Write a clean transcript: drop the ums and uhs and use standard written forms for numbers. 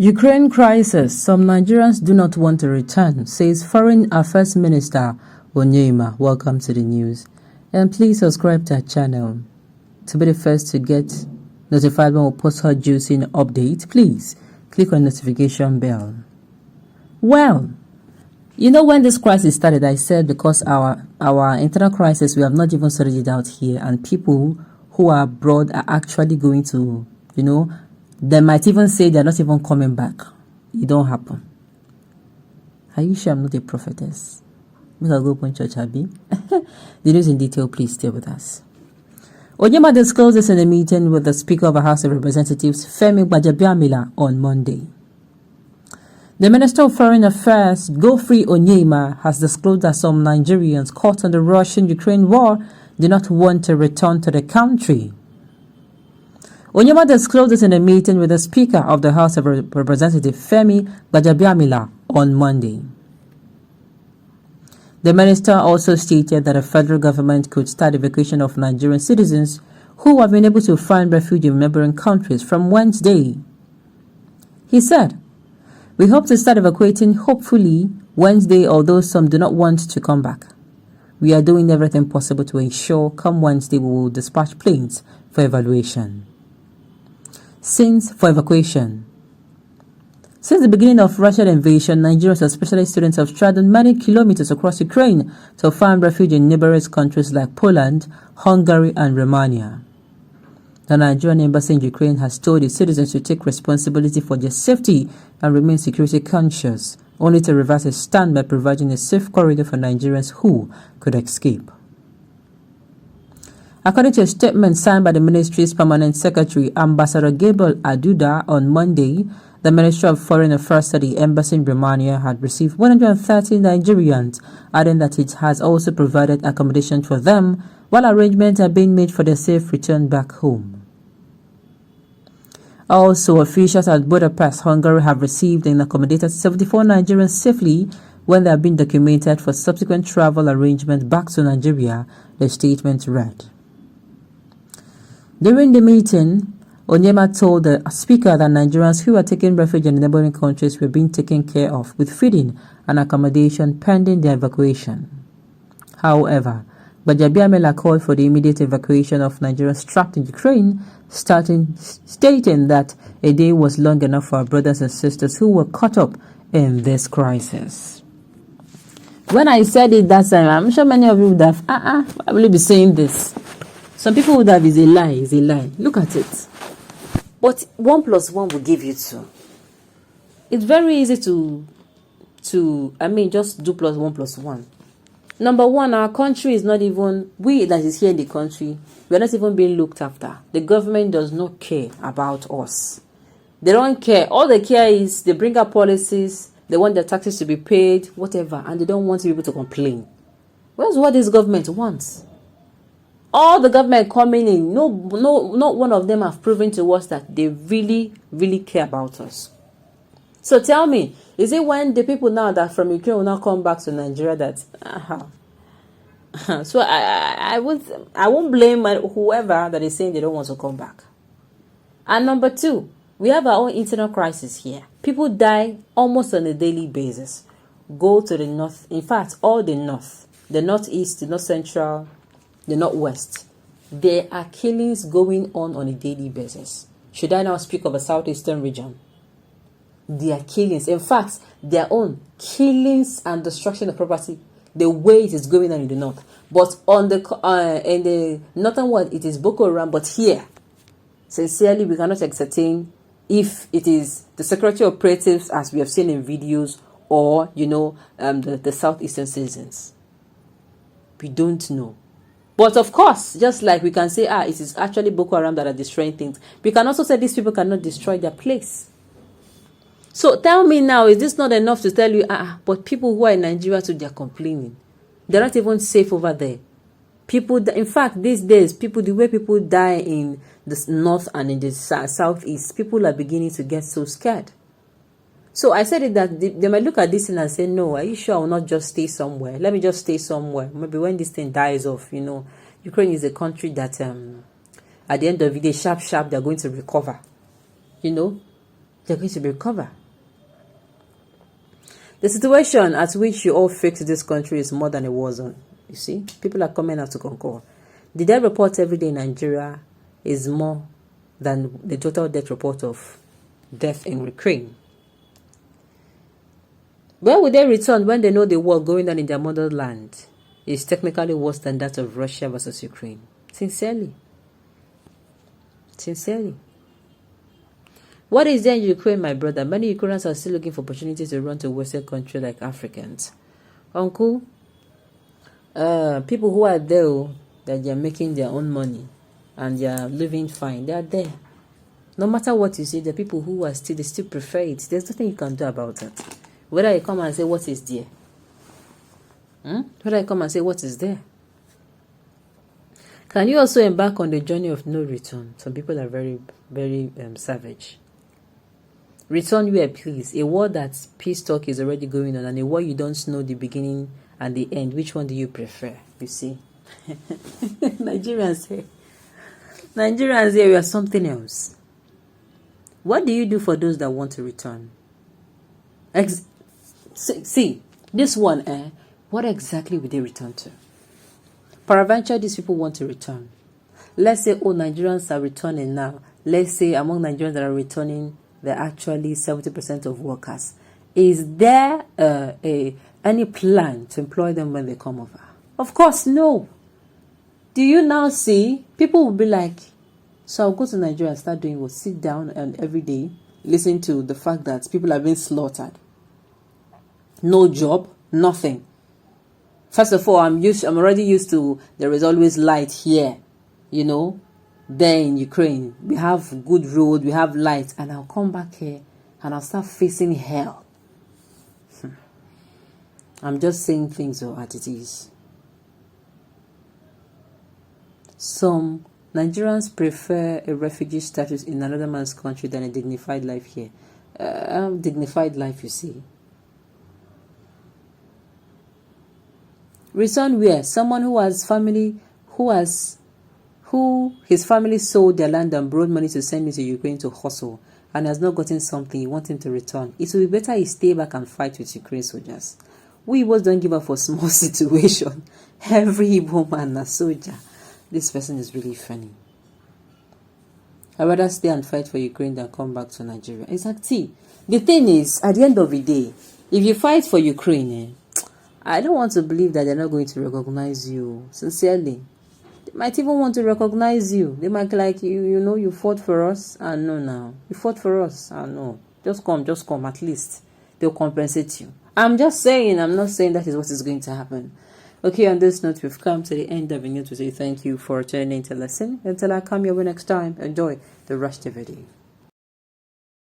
Ukraine crisis. Some Nigerians do not want to return, says Foreign Affairs Minister Onyema. Welcome to the news. And please subscribe to our channel to be the first to get notified when we post our juicy update. Please click on notification bell. Well, you know, when this crisis started, I said because our internal crisis, we have not even sorted it out here, and people who are abroad are actually going to, they might even say they're not even coming back. It don't happen. Are you sure I'm not a prophetess? Mr. Go Open Church, Abi. The news in detail, please stay with us. Onyema disclosed this in a meeting with the Speaker of the House of Representatives, Femi Gbajabiamila, on Monday. The Minister of Foreign Affairs, Godfrey Onyema, has disclosed that some Nigerians caught in the Russian-Ukraine war do not want to return to the country. Onyema disclosed this in a meeting with the Speaker of the House of Representatives, Femi Gbajabiamila, on Monday. The minister also stated that the federal government could start evacuation of Nigerian citizens who have been able to find refuge in neighboring countries from Wednesday. He said, "We hope to start evacuating hopefully Wednesday, although some do not want to come back. We are doing everything possible to ensure come Wednesday we will dispatch planes for evacuation." Since the beginning of Russian invasion, Nigerians, especially students, have traveled many kilometers across Ukraine to find refuge in neighboring countries like Poland, Hungary, and Romania. The Nigerian embassy in Ukraine has told its citizens to take responsibility for their safety and remain security conscious, only to reverse its stand by providing a safe corridor for Nigerians who could escape. According to a statement signed by the ministry's permanent secretary, Ambassador Gabriel Aduda, on Monday, the Ministry of Foreign Affairs said the embassy in Romania had received 130 Nigerians, adding that it has also provided accommodation for them, while arrangements are being made for their safe return back home. Also, officials at Budapest, Hungary, have received and accommodated 74 Nigerians safely when they have been documented for subsequent travel arrangements back to Nigeria, the statement read. During the meeting, Onyema told the speaker that Nigerians who are taking refuge in the neighboring countries were being taken care of with feeding and accommodation pending their evacuation. However, Gbajabiamila called for the immediate evacuation of Nigerians trapped in Ukraine, stating that a day was long enough for our brothers and sisters who were caught up in this crisis. When I said it that time, I'm sure many of you would have, I will be saying this. Some people would have, is a lie. Look at it. But 1 + 1 will give you 2. It's very easy to just do +1 + 1. Number one, our country is not even, we that is here in the country, we are not even being looked after. The government does not care about us. They don't care. All they care is they bring up policies, they want their taxes to be paid, whatever, and they don't want people to complain. That's what this government wants. All the government coming in, not one of them have proven to us that they really, really care about us. So tell me, is it when the people now that from Ukraine will not come back to Nigeria that, So I won't blame whoever that is saying they don't want to come back. And number two, we have our own internal crisis here. People die almost on a daily basis. Go to the north, in fact, all the north, the northeast, the north central, the northwest. There are killings going on a daily basis. Should I now speak of the southeastern region? There are killings. In fact, their own killings and destruction of property, the way it is going on in the north. But on the in the northern world, it is Boko Haram. But here, sincerely, we cannot ascertain if it is the security operatives, as we have seen in videos, or the southeastern citizens. We don't know. But of course, just like we can say, it is actually Boko Haram that are destroying things, we can also say these people cannot destroy their place. So tell me now, is this not enough to tell you, but people who are in Nigeria too, they're complaining. They're not even safe over there. People, in fact, these days, the way people die in the north and in the southeast, people are beginning to get so scared. So I said it that they might look at this thing and say, no, are you sure I will not just stay somewhere? Let me just stay somewhere. Maybe when this thing dies off, Ukraine is a country that at the end of the day, sharp, they're going to recover. they're going to recover. The situation at which you all fix this country is more than a war zone. You see, people are coming out to concur. The death report every day in Nigeria is more than the total death report of death in Ukraine. Where would they return when they know the war going on in their motherland is technically worse than that of Russia versus Ukraine? Sincerely. What is there in Ukraine, my brother? Many Ukrainians are still looking for opportunities to run to Western countries like Africans. Uncle, people who are there, that they are making their own money and they are living fine, they are there. No matter what you say, the people who are still, they still prefer it. There's nothing you can do about it. Whether you come and say, what is there? Whether you come and say, what is there? Can you also embark on the journey of no return? Some people are very, very savage. Return where, please. A war that peace talk is already going on, and a war you don't know the beginning and the end. Which one do you prefer? You see? Nigerians here, we are something else. What do you do for those that want to return? See, this one, what exactly will they return to? Peradventure, these people want to return. Let's say, Nigerians are returning now. Let's say among Nigerians that are returning, they're actually 70% of workers. Is there any plan to employ them when they come over? Of course, no. Do you now see? People will be like, so I'll go to Nigeria and start doing what? Sit down and every day listen to the fact that people are being slaughtered. No job, nothing. First of all, I'm already used to there is always light here, There in Ukraine, we have good road, we have light, and I'll come back here and I'll start facing hell. I'm just saying things as it is. Some Nigerians prefer a refugee status in another man's country than a dignified life here. Dignified life, you see. Return where? Someone who has family, who his family sold their land and borrowed money to send him to Ukraine to hustle and has not gotten something, you want him to return. It will be better he stay back and fight with Ukraine soldiers. We Igbos don't give up for small situation. Every Igbo man a soldier. This person is really funny. I'd rather stay and fight for Ukraine than come back to Nigeria. Exactly. The thing is, at the end of the day, if you fight for Ukraine, I don't want to believe that they're not going to recognize you. Sincerely. They might even want to recognize you. They might like, you fought for us. I know now. You fought for us. I know. Just come. At least they'll compensate you. I'm just saying. I'm not saying that is what is going to happen. Okay, on this note, we've come to the end of the video to say thank you for tuning in to listen. Until I come your way next time, enjoy the rest of the video.